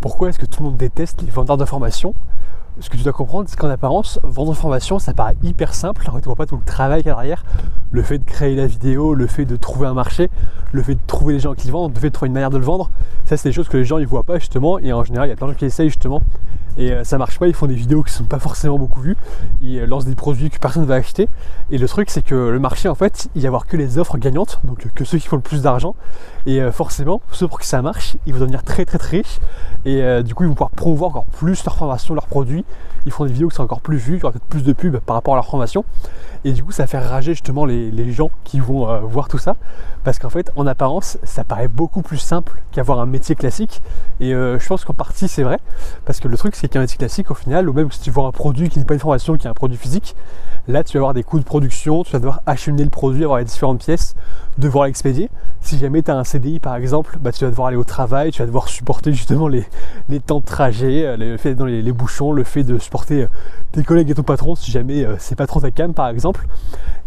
pourquoi est-ce que tout le monde déteste les vendeurs de formation? Ce que tu dois comprendre, c'est qu'en apparence, vendre une formation, ça paraît hyper simple. En fait, tu vois pas tout le travail qu'il y a derrière. Le fait de créer la vidéo, le fait de trouver un marché, le fait de trouver les gens qui le vendent, le fait de trouver une manière de le vendre. Ça, c'est des choses que les gens ils voient pas justement. Et en général, il y a plein de gens qui essayent justement. Et ça marche pas, ils font des vidéos qui sont pas forcément beaucoup vues. Ils lancent des produits que personne ne va acheter. Et le truc, c'est que le marché, en fait, il va y avoir que les offres gagnantes, donc que ceux qui font le plus d'argent. Et forcément, ceux pour qui ça marche, ils vont devenir très très très riches. Et du coup, ils vont pouvoir promouvoir encore plus leur formation, leurs produits. Ils font des vidéos qui sont encore plus vues, il y aura peut-être plus de pubs par rapport à leur formation. Et du coup, ça va faire rager justement les gens qui vont voir tout ça. Parce qu'en fait, en apparence, ça paraît beaucoup plus simple qu'avoir un métier classique. Et je pense qu'en partie, c'est vrai. Parce que le truc, c'est qu'un métier classique, au final, ou même si tu vends un produit qui n'est pas une formation, qui est un produit physique, là, tu vas avoir des coûts de production, tu vas devoir acheminer le produit, avoir les différentes pièces, devoir l'expédier. Si jamais tu as un CDI, par exemple, tu vas devoir aller au travail, tu vas devoir supporter justement les temps de trajet, le fait d'être dans les bouchons, le fait de supporter tes collègues et ton patron, si jamais c'est pas trop ta cam, par exemple.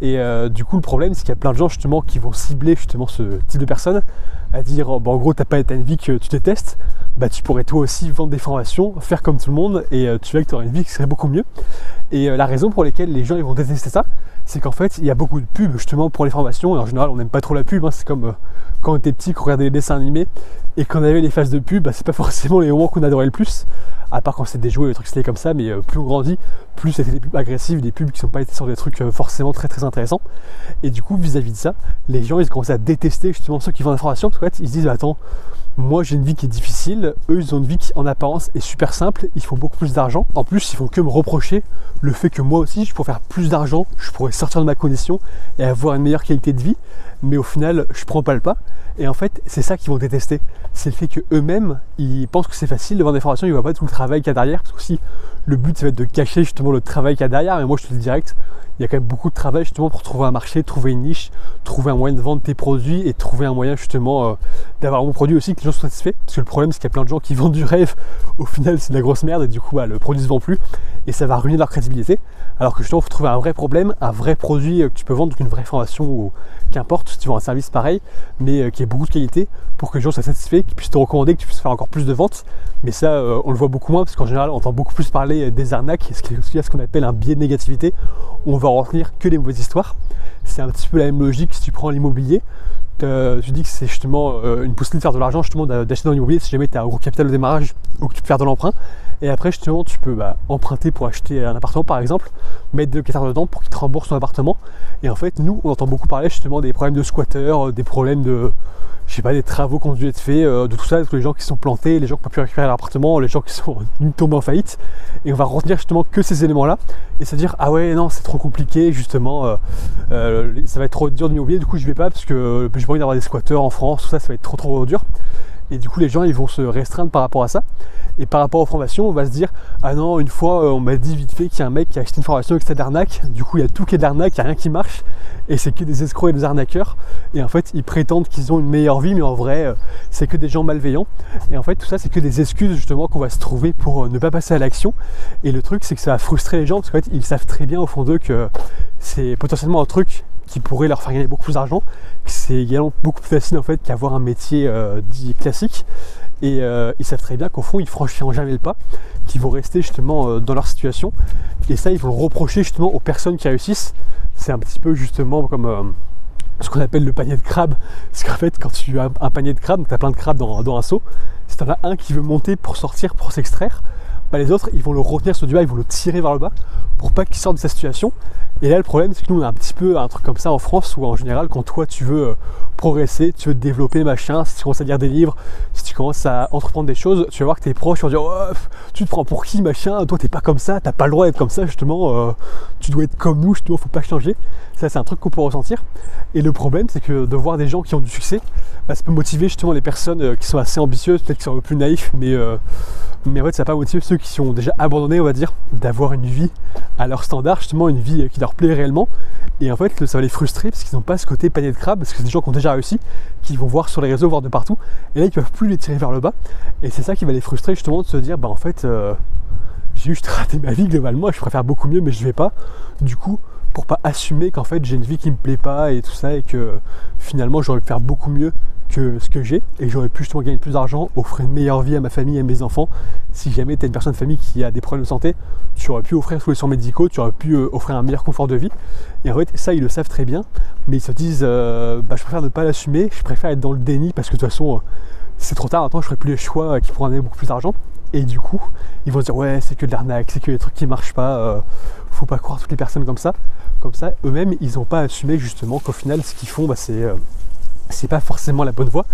Et du coup, le problème, c'est qu'il y a plein de gens justement qui vont cibler justement ce type de personnes, à dire en gros, t'as une vie que tu détestes, tu pourrais toi aussi vendre des formations, faire comme tout le monde, et tu verrais que tu aurais une vie qui serait beaucoup mieux. Et la raison pour laquelle les gens ils vont détester ça, c'est qu'en fait il y a beaucoup de pubs justement pour les formations, et en général on n'aime pas trop la pub, c'est comme quand on était petit, qu'on regardait les dessins animés et qu'on avait les phases de pub, c'est pas forcément les moments qu'on adorait le plus, à part quand c'était des jouets, des trucs stylés comme ça, mais plus on grandit, plus c'était des pubs agressives, des pubs qui sont pas été sur des trucs forcément très très intéressants. Et du coup vis-à-vis de ça, les gens ils commencent à détester justement ceux qui vendent des formations, parce qu'en fait ils se disent attends, moi j'ai une vie qui est difficile, eux ils ont une vie qui en apparence est super simple, ils font beaucoup plus d'argent. En plus ils font que me reprocher le fait que moi aussi je pourrais faire plus d'argent, je pourrais sortir de ma condition et avoir une meilleure qualité de vie, mais au final je prends pas le pas. Et en fait c'est ça qu'ils vont détester, c'est le fait que eux-mêmes ils pensent que c'est facile de vendre des formations, ils voient pas tout le travail qu'il y a derrière, parce que aussi le but ça va être de cacher justement le travail qu'il y a derrière, mais moi je te le dis direct, il y a quand même beaucoup de travail justement pour trouver un marché, trouver une niche, trouver un moyen de vendre tes produits et trouver un moyen justement d'avoir un bon produit aussi que les gens soient satisfaits. Parce que le problème c'est qu'il y a plein de gens qui vendent du rêve, au final c'est de la grosse merde et du coup le produit se vend plus et ça va ruiner leur crédibilité. Alors que justement il faut trouver un vrai problème, un vrai produit que tu peux vendre, donc une vraie formation ou qu'importe, si tu vends un service pareil, mais qui ait beaucoup de qualité pour que les gens soient satisfaits, qu'ils puissent te recommander, que tu puisses faire encore plus de ventes. Mais ça on le voit beaucoup moins parce qu'en général on entend beaucoup plus parler des arnaques, ce qu'il y a ce qu'on appelle un biais de négativité, où on va retenir que les mauvaises histoires. C'est un petit peu la même logique si tu prends l'immobilier. Tu dis que c'est justement une possibilité de faire de l'argent, justement d'acheter dans l'immobilier si jamais tu as un gros capital au démarrage ou que tu peux faire de l'emprunt. Et après justement tu peux emprunter pour acheter un appartement par exemple, mettre de locataires dedans pour qu'ils te remboursent ton appartement. Et en fait nous on entend beaucoup parler justement des problèmes de squatteurs, des problèmes de des travaux qui ont dû être faits, de tout ça, les gens qui sont plantés, les gens qui n'ont pas pu récupérer leur appartement, les gens qui sont tombés en faillite. Et on va retenir justement que ces éléments-là et se dire ah ouais non c'est trop compliqué justement, ça va être trop dur d'immobilier, du coup je vais pas parce que j'ai pas envie d'avoir des squatteurs en France, tout ça va être trop dur. Et du coup les gens ils vont se restreindre par rapport à ça. Et par rapport aux formations, on va se dire ah non, une fois on m'a dit vite fait qu'il y a un mec qui a acheté une formation avec cette arnaque, du coup il y a tout qui est de l'arnaque, il n'y a rien qui marche, et c'est que des escrocs et des arnaqueurs. Et en fait ils prétendent qu'ils ont une meilleure vie, mais en vrai c'est que des gens malveillants. Et en fait tout ça c'est que des excuses justement qu'on va se trouver pour ne pas passer à l'action. Et le truc c'est que ça va frustrer les gens, parce qu'en fait ils savent très bien au fond d'eux que c'est potentiellement un truc qui pourrait leur faire gagner beaucoup plus d'argent, que c'est également beaucoup plus facile en fait qu'avoir un métier dit classique. Et ils savent très bien qu'au fond ils franchiront jamais le pas, qu'ils vont rester justement dans leur situation, et ça ils vont le reprocher justement aux personnes qui réussissent. C'est un petit peu justement comme ce qu'on appelle le panier de crabes, parce qu'en fait quand tu as un panier de crabes, donc tu as plein de crabes dans un seau, si tu en as un qui veut monter pour sortir, pour s'extraire, les autres ils vont le retenir sur du bas, ils vont le tirer vers le bas pour pas qu'il sorte de sa situation. Et là le problème c'est que nous on a un petit peu un truc comme ça en France, où en général quand toi tu veux progresser, tu veux te développer machin, si tu commences à lire des livres, si tu commences à entreprendre des choses, tu vas voir que tes proches vont dire oh, tu te prends pour qui machin, toi t'es pas comme ça, t'as pas le droit d'être comme ça justement, tu dois être comme nous justement, faut pas changer. Ça c'est un truc qu'on peut ressentir. Et le problème c'est que de voir des gens qui ont du succès, ça peut motiver justement les personnes qui sont assez ambitieuses, peut-être qui sont un peu plus naïfs, mais en fait ça va pas motiver ceux qui sont déjà abandonnés, on va dire, d'avoir une vie à leur standard, justement une vie qui leur plaît réellement. Et en fait ça va les frustrer parce qu'ils n'ont pas ce côté panier de crabe, parce que c'est des gens qui ont déjà réussi, qui vont voir sur les réseaux, voir de partout, et là ils peuvent plus les tirer vers le bas. Et c'est ça qui va les frustrer justement, de se dire en fait j'ai juste raté ma vie globalement, je préfère beaucoup mieux mais je vais pas. Du coup pour pas assumer qu'en fait j'ai une vie qui me plaît pas et tout ça, et que finalement j'aurais pu faire beaucoup mieux que ce que j'ai, et j'aurais pu justement gagner plus d'argent, offrir une meilleure vie à ma famille et à mes enfants. Si jamais tu es une personne de famille qui a des problèmes de santé, tu aurais pu offrir tous les soins médicaux, tu aurais pu offrir un meilleur confort de vie. Et en fait, ça, ils le savent très bien, mais ils se disent je préfère ne pas l'assumer, je préfère être dans le déni parce que de toute façon, c'est trop tard, maintenant je ferai plus les choix qui pourront amener beaucoup plus d'argent. Et du coup, ils vont se dire ouais, c'est que de l'arnaque, c'est que des trucs qui marchent pas, faut pas croire toutes les personnes comme ça. Comme ça, eux-mêmes, ils n'ont pas assumé justement qu'au final, ce qu'ils font, c'est pas forcément la bonne voie.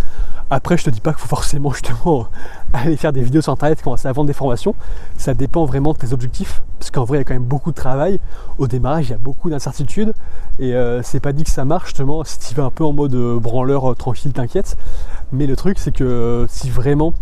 Après, je te dis pas qu'il faut forcément justement aller faire des vidéos sur internet, commencer à vendre des formations. Ça dépend vraiment de tes objectifs, parce qu'en vrai, il y a quand même beaucoup de travail. Au démarrage, il y a beaucoup d'incertitudes, et c'est pas dit que ça marche justement si tu vas un peu en mode branleur tranquille, t'inquiète. Mais le truc, c'est que si vraiment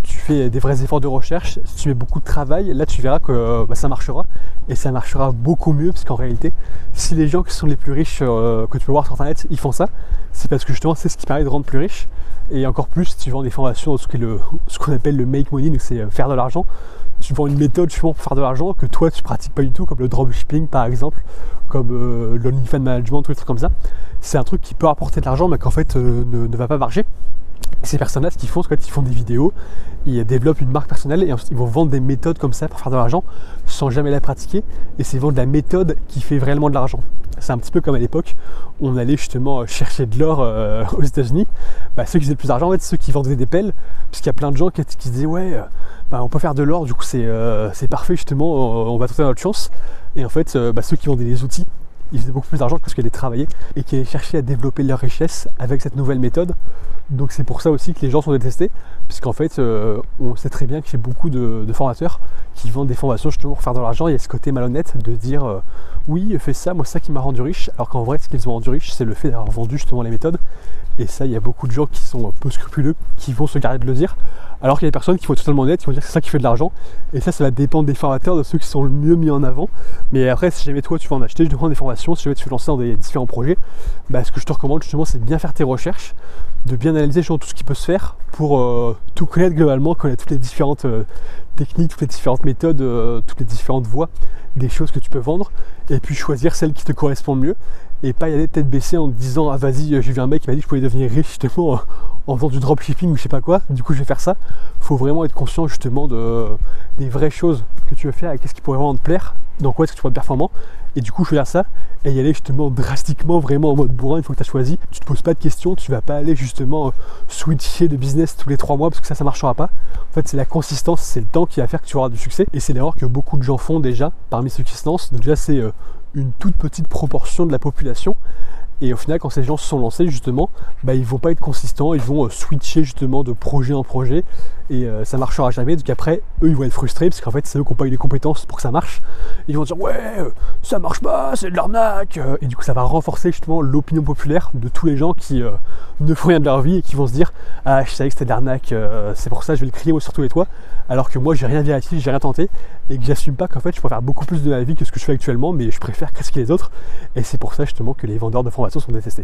tu fais des vrais efforts de recherche, si tu mets beaucoup de travail, là tu verras que ça marchera, et ça marchera beaucoup mieux, parce qu'en réalité, si les gens qui sont les plus riches que tu peux voir sur internet, ils font ça, c'est parce que justement c'est ce qui permet de rendre plus riche. Et encore plus si tu vends des formations, ce qu'on appelle le make money, donc c'est faire de l'argent. Tu vends une méthode justement pour faire de l'argent que toi tu pratiques pas du tout, comme le dropshipping par exemple, comme l'OnlyFans management, tous les trucs comme ça. C'est un truc qui peut apporter de l'argent mais qu'en fait ne va pas marcher. Ces personnes-là, ce qu'ils font, c'est qu'ils font des vidéos, ils développent une marque personnelle et ensuite ils vont vendre des méthodes comme ça pour faire de l'argent sans jamais la pratiquer. Et c'est vendre la méthode qui fait vraiment de l'argent. C'est un petit peu comme à l'époque, on allait justement chercher de l'or aux États-Unis. Ceux qui faisaient le plus d'argent, en fait, ceux qui vendaient des pelles, parce qu'il y a plein de gens qui se disaient ouais, on peut faire de l'or, du coup c'est parfait justement, on va tenter notre chance. Et en fait, ceux qui vendaient des outils, ils faisaient beaucoup plus d'argent que ce qu'ils allaient travailler et qui allaient chercher à développer leur richesse avec cette nouvelle méthode. Donc c'est pour ça aussi que les gens sont détestés, puisqu'en fait on sait très bien qu'il y a beaucoup de formateurs qui vendent des formations justement pour faire de l'argent. Il y a ce côté malhonnête de dire oui, fais ça, moi c'est ça qui m'a rendu riche, alors qu'en vrai ce qu'ils ont rendu riche c'est le fait d'avoir vendu justement les méthodes. Et ça, il y a beaucoup de gens qui sont peu scrupuleux, qui vont se garder de le dire, alors qu'il y a des personnes qui vont être totalement honnêtes, qui vont dire que c'est ça qui fait de l'argent. Et ça va dépendre des formateurs, de ceux qui sont le mieux mis en avant. Mais après, si jamais toi tu vas en acheter, je demande des formations, si jamais tu veux lancer dans des différents projets, ce que je te recommande justement, c'est de bien faire tes recherches, de bien analyser tout ce qui peut se faire pour tout connaître globalement, connaître toutes les différentes techniques, toutes les différentes méthodes, toutes les différentes voies des choses que tu peux vendre, et puis choisir celle qui te correspond le mieux, et pas y aller tête baissée en te disant ah vas-y, j'ai vu un mec qui m'a dit que je pouvais devenir riche justement en faisant du dropshipping ou je sais pas quoi, du coup je vais faire ça. Faut vraiment être conscient justement des vraies choses que tu veux faire et qu'est-ce qui pourrait vraiment te plaire, dans quoi est-ce que tu pourrais être performant, et du coup choisir ça et y aller justement drastiquement, vraiment en mode bourrin une fois que tu as choisi. Tu te poses pas de questions, tu vas pas aller justement switcher de business tous les 3 mois parce que ça marchera pas. En fait, c'est la consistance, c'est le temps qui va faire que tu auras du succès, et c'est l'erreur que beaucoup de gens font déjà parmi ceux qui se lancent. Donc déjà c'est une toute petite proportion de la population. Et au final, quand ces gens se sont lancés, justement, ils vont pas être consistants, ils vont switcher justement de projet en projet, et ça marchera jamais. Donc après, eux, ils vont être frustrés parce qu'en fait, c'est eux qui n'ont pas eu les compétences pour que ça marche. Ils vont dire ouais, ça marche pas, c'est de l'arnaque. Et du coup, ça va renforcer justement l'opinion populaire de tous les gens qui ne font rien de leur vie et qui vont se dire ah, je savais que c'était de l'arnaque, c'est pour ça je vais le crier sur tous les toits. Alors que moi, j'ai rien vérifié, j'ai rien tenté, et que j'assume pas qu'en fait, je peux faire beaucoup plus de ma vie que ce que je fais actuellement, mais je préfère critiquer les autres. Et c'est pour ça justement que les vendeurs de formations sont détestés.